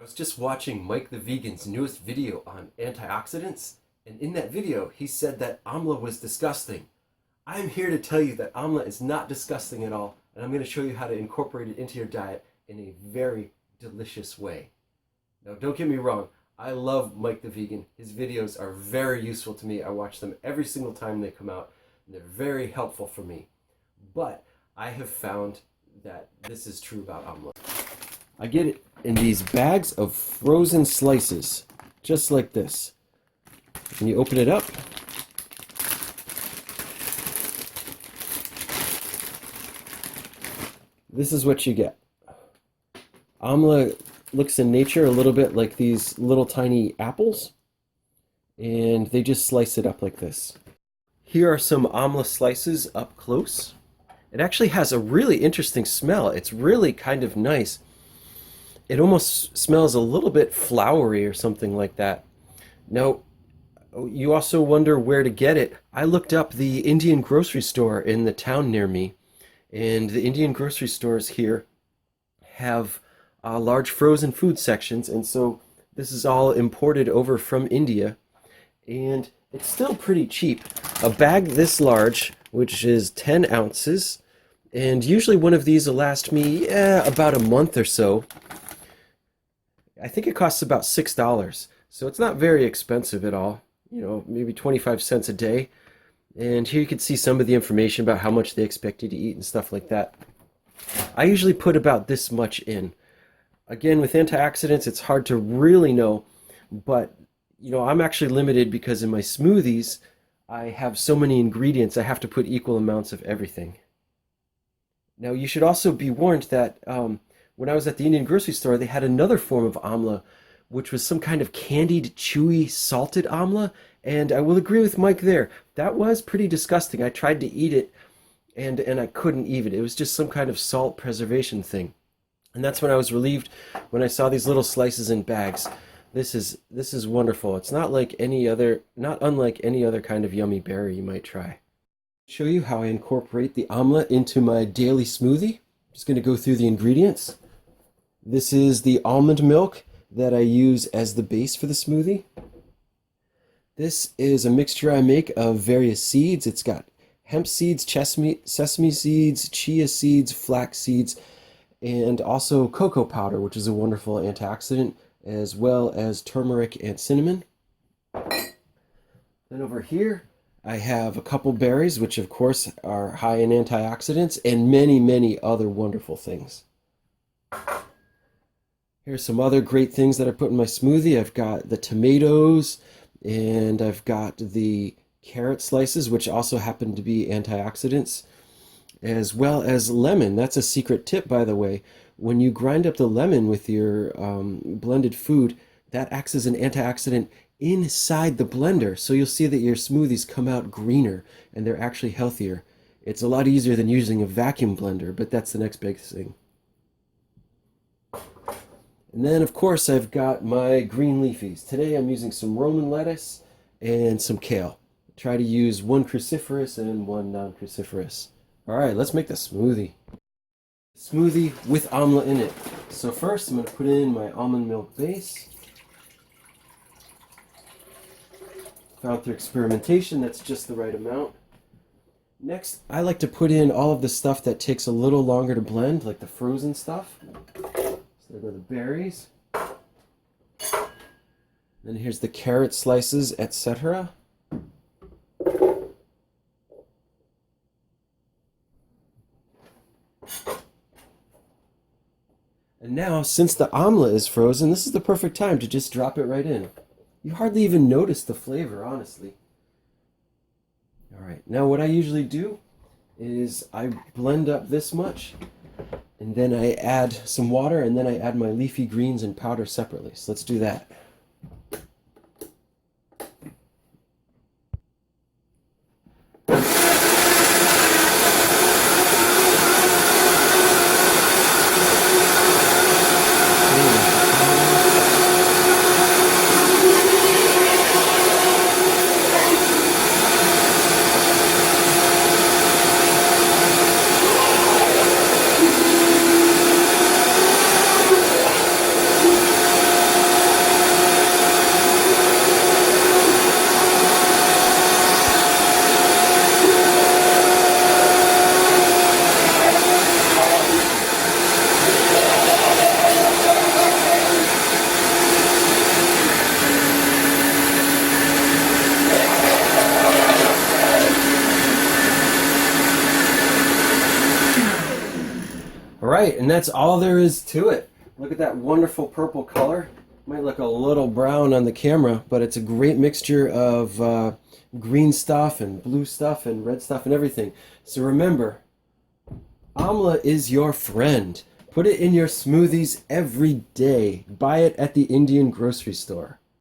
I was just watching Mike the Vegan's newest video on antioxidants, and in that video he said that amla was disgusting. I'm here to tell you that amla is not disgusting at all, and I'm going to show you how to incorporate it into your diet in a very delicious way. Now, don't get me wrong, I love Mike the Vegan. His videos are very useful to me. I watch them every single time they come out, and they're very helpful for me. But I have found that this is true about amla. I get it in these bags of frozen slices, just like this. And you open it up. This is what you get. Amla looks in nature a little bit like these little tiny apples, and they just slice it up like this. Here are some Amla slices up close. It actually has a really interesting smell. It's really kind of nice. It almost smells a little bit flowery or something like that. Now, you also wonder where to get it. I looked up the Indian grocery store in the town near me, and the Indian grocery stores here have large frozen food sections, and so this is all imported over from India, and it's still pretty cheap. A bag this large, which is 10 ounces, and usually one of these will last me about a month or so. I think it costs about $6, so it's not very expensive at all. You know, maybe 25 cents a day. And here you can see some of the information about how much they expect you to eat and stuff like that. I usually put about this much in. Again, with antioxidants, it's hard to really know, but you know, I'm actually limited because in my smoothies, I have so many ingredients, I have to put equal amounts of everything. Now, you should also be warned that when I was at the Indian grocery store, they had another form of amla, which was some kind of candied, chewy, salted amla. And I will agree with Mike there. That was pretty disgusting. I tried to eat it, and I couldn't eat it. It was just some kind of salt preservation thing. And that's when I was relieved when I saw these little slices in bags. This is wonderful. It's not unlike any other kind of yummy berry you might try. Show you how I incorporate the amla into my daily smoothie. Just going to go through the ingredients. This is the almond milk that I use as the base for the smoothie. This is a mixture I make of various seeds. It's got hemp seeds, sesame seeds, chia seeds, flax seeds, and also cocoa powder, which is a wonderful antioxidant, as well as turmeric and cinnamon. Then over here, I have a couple berries, which of course are high in antioxidants, and many, many other wonderful things. Here's some other great things that I put in my smoothie. I've got the tomatoes, and I've got the carrot slices, which also happen to be antioxidants, as well as lemon. That's a secret tip, by the way. When you grind up the lemon with your blended food, that acts as an antioxidant inside the blender. So you'll see that your smoothies come out greener, and they're actually healthier. It's a lot easier than using a vacuum blender, but that's the next big thing. And then, of course, I've got my green leafies. Today I'm using some Roman lettuce and some kale. Try to use one cruciferous and one non-cruciferous. All right, let's make the smoothie. Smoothie with amla in it. So first I'm going to put in my almond milk base. Found through experimentation that's just the right amount. Next, I like to put in all of the stuff that takes a little longer to blend, like the frozen stuff. So there go the berries. Then here's the carrot slices, etc. And now, since the amla is frozen, this is the perfect time to just drop it right in. You hardly even notice the flavor, honestly. All right, now what I usually do is I blend up this much, and then I add some water, and then I add my leafy greens and powder separately. So let's do that. right, and that's all there is to it. Look at that wonderful purple color. Might look a little brown on the camera, but it's a great mixture of green stuff and blue stuff and red stuff and everything. So remember, Amla is your friend. Put it in your smoothies every day. Buy it at the Indian grocery store.